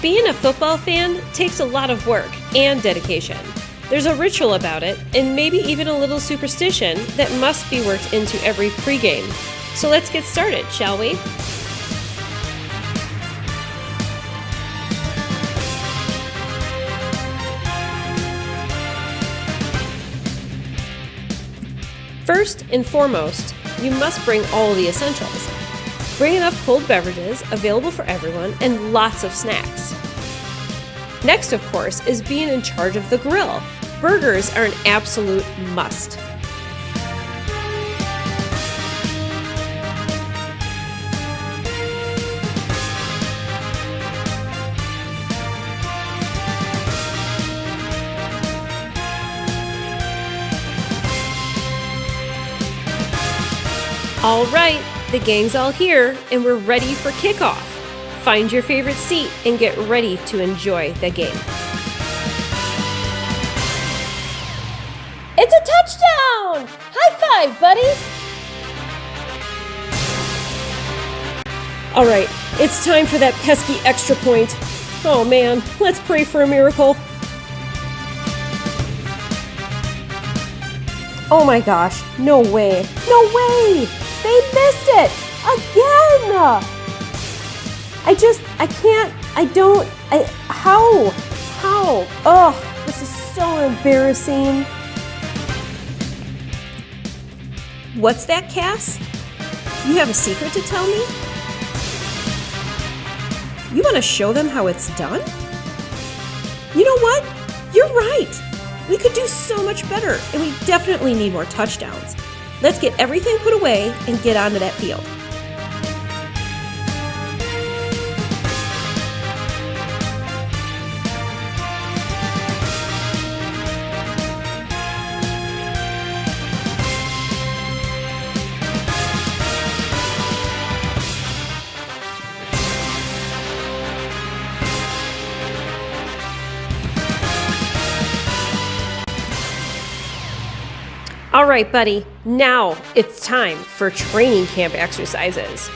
Being a football fan takes a lot of work and dedication. There's a ritual about it, and maybe even a little superstition that must be worked into every pregame. So let's get started, shall we? First and foremost, you must bring all the essentials. Bring enough cold beverages available for everyone and lots of snacks. Next, of course, is being in charge of the grill. Burgers are an absolute must. All right, the gang's all here and we're ready for kickoff. Find your favorite seat and get ready to enjoy the game. It's a touchdown! High five, buddy! All right, it's time for that pesky extra point. Oh man, let's pray for a miracle. Oh my gosh, no way, no way! They missed it! Again! How? Ugh, this is so embarrassing. What's that, Cass? You have a secret to tell me? You want to show them how it's done? You know what? You're right. We could do so much better, and we definitely need more touchdowns. Let's get everything put away and get onto that field. All right, buddy, now it's time for training camp exercises.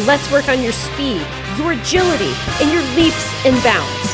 Let's work on your speed, your agility, and your leaps and bounds.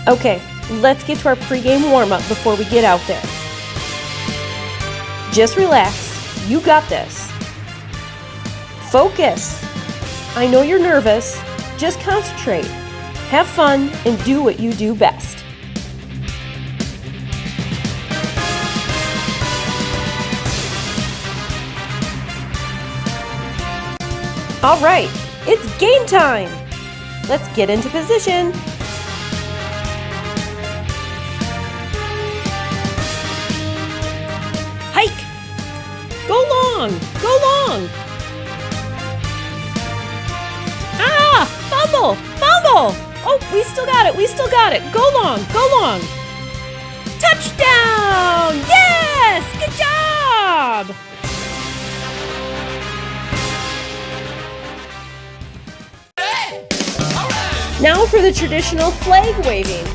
Okay, let's get to our pregame warm-up before we get out there. Just relax. You got this. Focus. I know you're nervous. Just concentrate. Have fun and do what you do best. All right, it's game time. Let's get into position. Go long! Go long! Ah! Fumble! Fumble! Oh, we still got it! We still got it! Go long! Go long! Touchdown! Yes! Good job! Now for the traditional flag waving.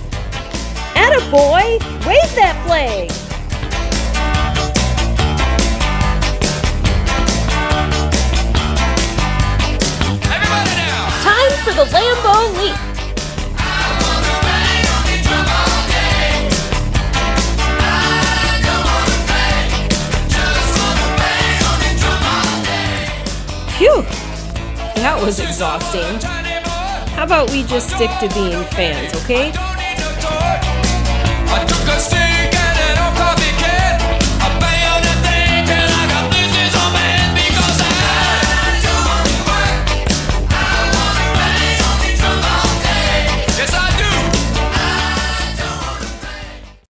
Attaboy! Wave that flag! Phew! That was exhausting. How about we just stick to being fans, okay? I took a